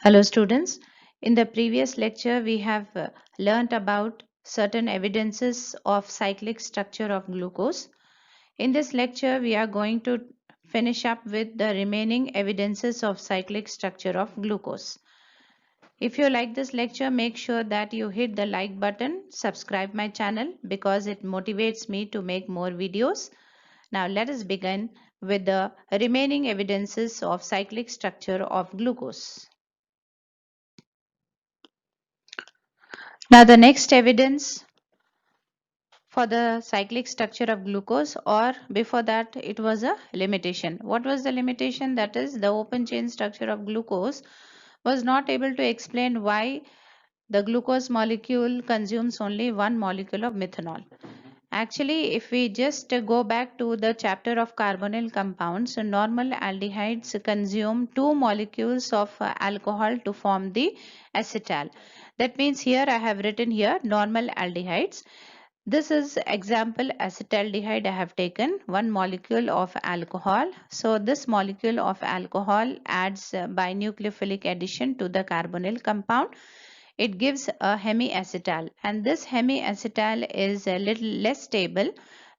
Hello students, in the previous lecture we have learnt about certain evidences of cyclic structure of glucose. In this lecture we are going to finish up with the remaining evidences of cyclic structure of glucose. If you like this lecture, make sure that you hit the like button, subscribe my channel because it motivates me to make more videos. Now let us begin with the remaining evidences of cyclic structure of glucose. Now the next evidence for the cyclic structure of glucose, or before that it was a limitation. What was the limitation? That is, the open chain structure of glucose was not able to explain why the glucose molecule consumes only one molecule of methanol. Actually, if we just go back to the chapter of carbonyl compounds, normal aldehydes consume two molecules of alcohol to form the acetal. That means here I have written here normal aldehydes. This is example acetaldehyde. I have taken one molecule of alcohol. So this molecule of alcohol adds by nucleophilic addition to the carbonyl compound. It gives a hemiacetal, and this hemiacetal is a little less stable,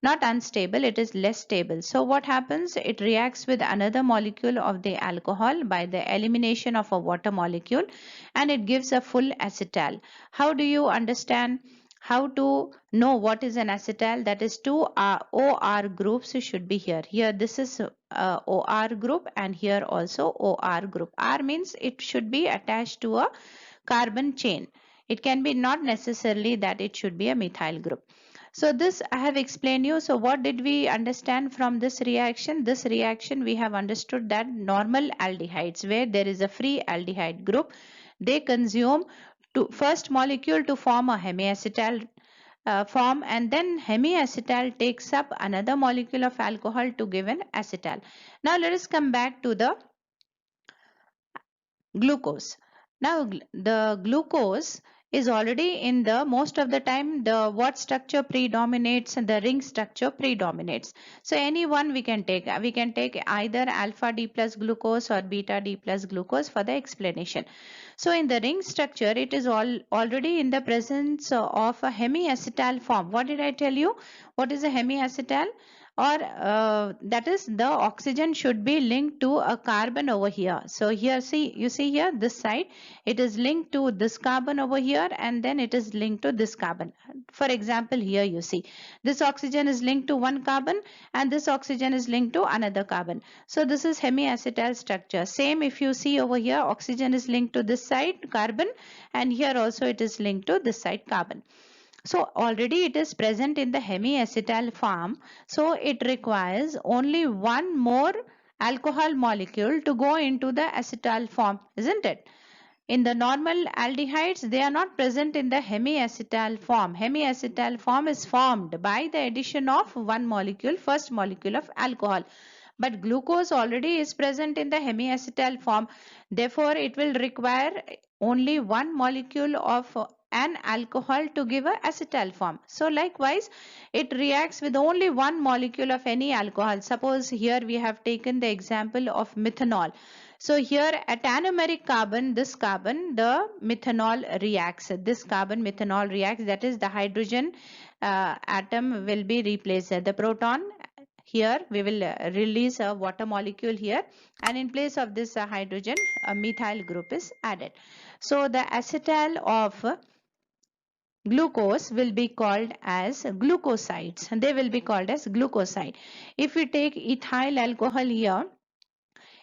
not unstable, it is less stable. So what happens? It reacts with another molecule of the alcohol by the elimination of a water molecule, and it gives a full acetal. How do you understand how to know what is an acetal? That is, two OR groups should be here. Here this is OR group, and here also OR group. R means it should be attached to a carbon chain. It can be not necessarily that it should be a methyl group. So this I have explained you. So what did we understand from this reaction? This reaction we have understood that normal aldehydes, where there is a free aldehyde group, they consume first molecule to form a hemiacetal form, and then hemiacetal takes up another molecule of alcohol to give an acetal. Now let us come back to the glucose. Now the glucose is already in the most of the time the what structure predominates, and the ring structure predominates. So any one we can take. We can take either alpha D plus glucose or beta D plus glucose for the explanation. So in the ring structure it is already in the presence of a hemiacetal form. What did I tell you? What is a hemiacetal? Or that is, the oxygen should be linked to a carbon over here. So here, see, you see here this side, it is linked to this carbon over here, and then it is linked to this carbon. For example, here you see this oxygen is linked to one carbon, and this oxygen is linked to another carbon. So this is hemiacetal structure. Same, if you see over here, oxygen is linked to this side carbon, and here also it is linked to this side carbon. So already it is present in the hemiacetal form. So it requires only one more alcohol molecule to go into the acetal form, isn't it? In the normal aldehydes, they are not present in the hemiacetal form. Hemiacetal form is formed by the addition of one molecule, first molecule of alcohol. But glucose already is present in the hemiacetal form. Therefore, it will require only one molecule of an alcohol to give a acetal form. So likewise, it reacts with only one molecule of any alcohol. Suppose here we have taken the example of methanol. So here at anomeric carbon, this carbon, the methanol reacts. This carbon methanol reacts, that is the hydrogen atom will be replaced. The proton, here we will release a water molecule here, and in place of this hydrogen, a methyl group is added. So the acetal of glucose will be called as glucosides. They will be called as glucoside. If we take ethyl alcohol here,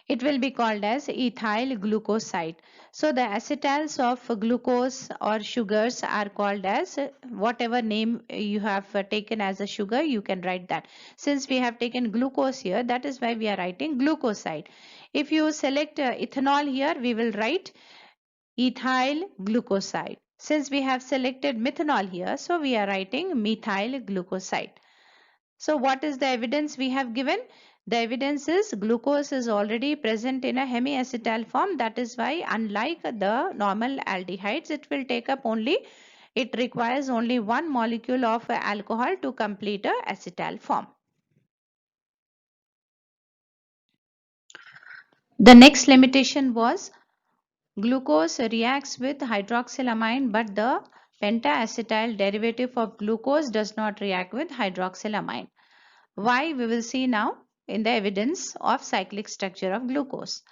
it will be called as ethyl glucoside. So the acetals of glucose or sugars are called as whatever name you have taken as a sugar, you can write that. Since we have taken glucose here, that is why we are writing glucoside. If you select ethanol here, we will write ethyl glucoside. Since we have selected methanol here, so we are writing methyl glucoside. So what is the evidence we have given? The evidence is glucose is already present in a hemiacetal form. That is why, unlike the normal aldehydes, it requires only one molecule of alcohol to complete a acetal form. The next limitation was glucose reacts with hydroxylamine, but the pentaacetyl derivative of glucose does not react with hydroxylamine. Why? We will see now in the evidence of cyclic structure of glucose.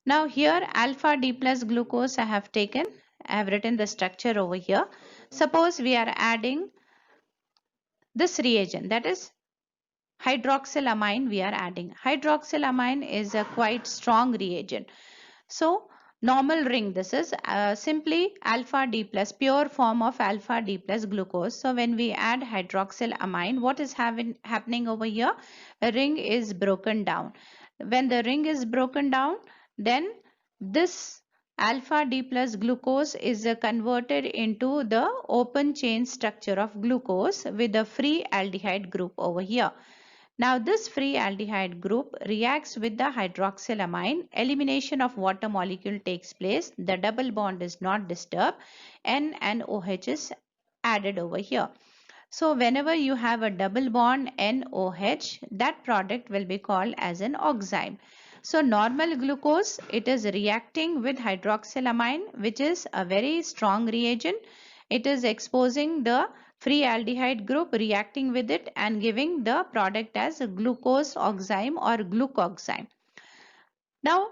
Now here alpha D plus glucose I have taken. I have written the structure over here. Suppose we are adding this reagent, that is hydroxylamine we are adding. Hydroxylamine is a quite strong reagent. So normal ring, this is simply alpha D plus, pure form of alpha D plus glucose. So when we add hydroxylamine, what is happening over here? A ring is broken down. When the ring is broken down, then this alpha D plus glucose is converted into the open chain structure of glucose with a free aldehyde group over here. Now this free aldehyde group reacts with the hydroxylamine. Elimination of water molecule takes place. The double bond is not disturbed. N and OH is added over here. So whenever you have a double bond NOH, that product will be called as an oxime. So normal glucose, it is reacting with hydroxylamine, which is a very strong reagent. It is exposing the free aldehyde group, reacting with it and giving the product as a glucose oxime or glucoxime. Now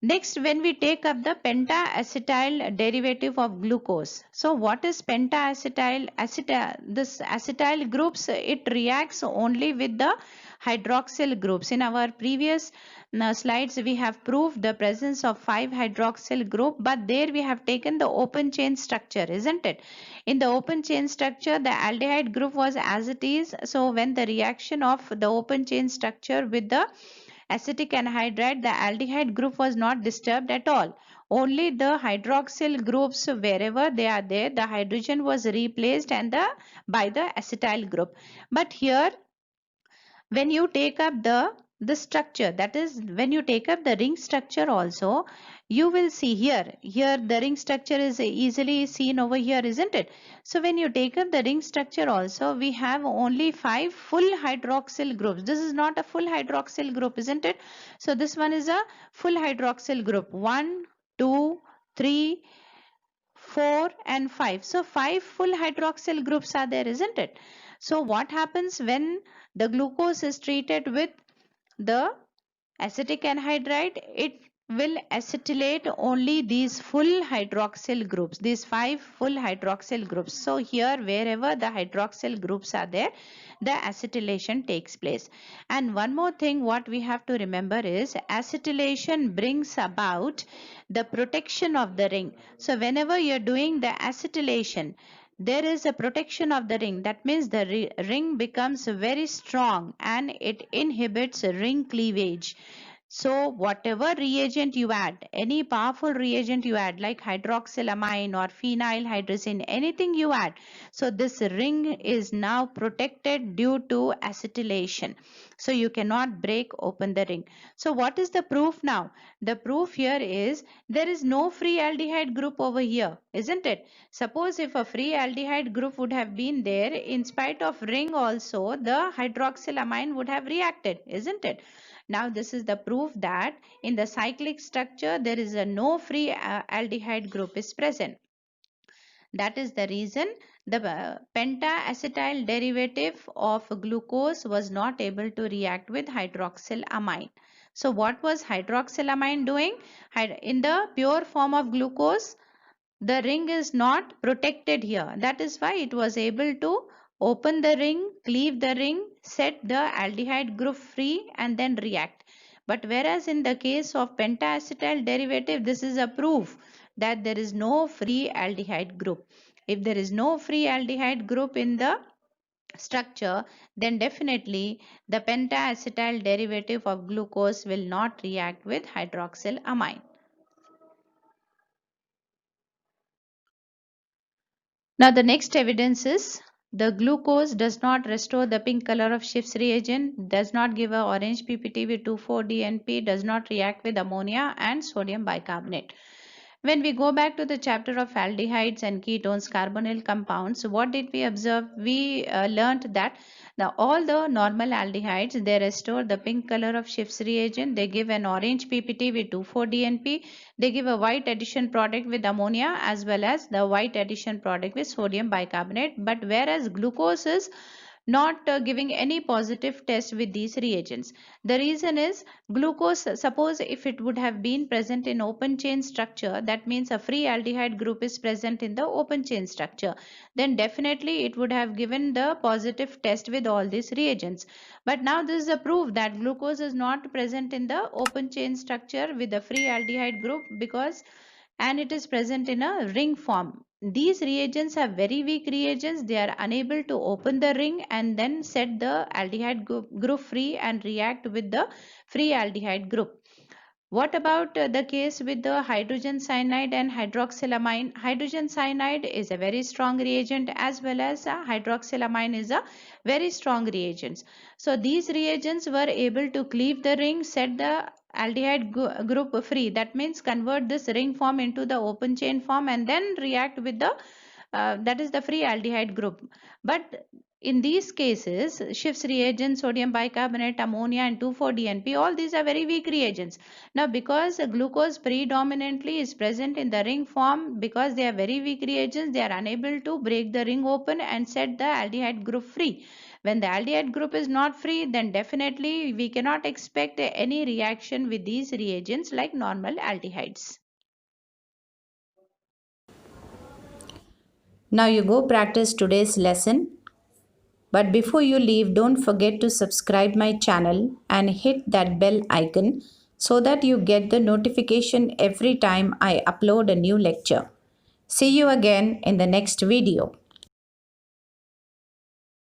next, when we take up the pentaacetyl derivative of glucose. So what is pentaacetyl? This acetyl groups, it reacts only with the hydroxyl groups. In our previous slides we have proved the presence of 5 hydroxyl group, but there we have taken the open chain structure, isn't it? In the open chain structure the aldehyde group was as it is. So when the reaction of the open chain structure with the acetic anhydride, the aldehyde group was not disturbed at all. Only the hydroxyl groups, wherever they are there, the hydrogen was replaced and by the acetyl group. But here when you take up the structure, that is when you take up the ring structure also, you will see here the ring structure is easily seen over here, isn't it? So when you take up the ring structure also, we have only 5 full hydroxyl groups. This is not a full hydroxyl group, isn't it? So this one is a full hydroxyl group. 1 2 3 4 and 5. So 5 full hydroxyl groups are there, isn't it? So what happens when the glucose is treated with the acetic anhydride? It will acetylate only these full hydroxyl groups, these 5 full hydroxyl groups. So here wherever the hydroxyl groups are there, the acetylation takes place. And one more thing what we have to remember is acetylation brings about the protection of the ring. So whenever you are doing the acetylation, there is a protection of the ring. That means the ring becomes very strong and it inhibits ring cleavage. So whatever reagent you add, any powerful reagent you add like hydroxylamine or phenyl hydrazine, anything you add, so this ring is now protected due to acetylation. So you cannot break open the ring. So what is the proof now? The proof here is there is no free aldehyde group over here, isn't it? Suppose if a free aldehyde group would have been there, in spite of ring also, the hydroxylamine would have reacted, isn't it? Now this is the proof that in the cyclic structure there is a no free aldehyde group is present. That is the reason the pentaacetyl derivative of glucose was not able to react with hydroxylamine. So what was hydroxylamine doing? In the pure form of glucose, the ring is not protected here. That is why it was able to open the ring, cleave the ring, set the aldehyde group free and then react. But whereas in the case of pentaacetyl derivative, this is a proof that there is no free aldehyde group. If there is no free aldehyde group in the structure, then definitely the pentaacetyl derivative of glucose will not react with hydroxylamine. Now the next evidence is the glucose does not restore the pink color of Schiff's reagent, does not give a orange PPT with 2,4-DNP, does not react with ammonia and sodium bicarbonate. When we go back to the chapter of aldehydes and ketones, carbonyl compounds, what did we observe? We learned that all the normal aldehydes, they restore the pink color of Schiff's reagent. They give an orange PPT with 2,4-DNP. They give a white addition product with ammonia as well as the white addition product with sodium bicarbonate. But whereas glucose is not giving any positive test with these reagents. The reason is glucose, suppose if it would have been present in open chain structure, that means a free aldehyde group is present in the open chain structure, then definitely it would have given the positive test with all these reagents. But now this is a proof that glucose is not present in the open chain structure with the free aldehyde group, because and it is present in a ring form. These reagents are very weak reagents. They are unable to open the ring and then set the aldehyde group free and react with the free aldehyde group. What about the case with the hydrogen cyanide and hydroxylamine? Hydrogen cyanide is a very strong reagent, as well as hydroxylamine is a very strong reagent. So these reagents were able to cleave the ring, set the aldehyde group free. That means convert this ring form into the open chain form and then react with the that is the free aldehyde group. But in these cases, Schiff's reagent, sodium bicarbonate, ammonia and 2,4-DNP, all these are very weak reagents. Now, because glucose predominantly is present in the ring form, because they are very weak reagents, they are unable to break the ring open and set the aldehyde group free. When the aldehyde group is not free, then definitely we cannot expect any reaction with these reagents like normal aldehydes. Now you go practice today's lesson. But before you leave, don't forget to subscribe my channel and hit that bell icon so that you get the notification every time I upload a new lecture. See you again in the next video.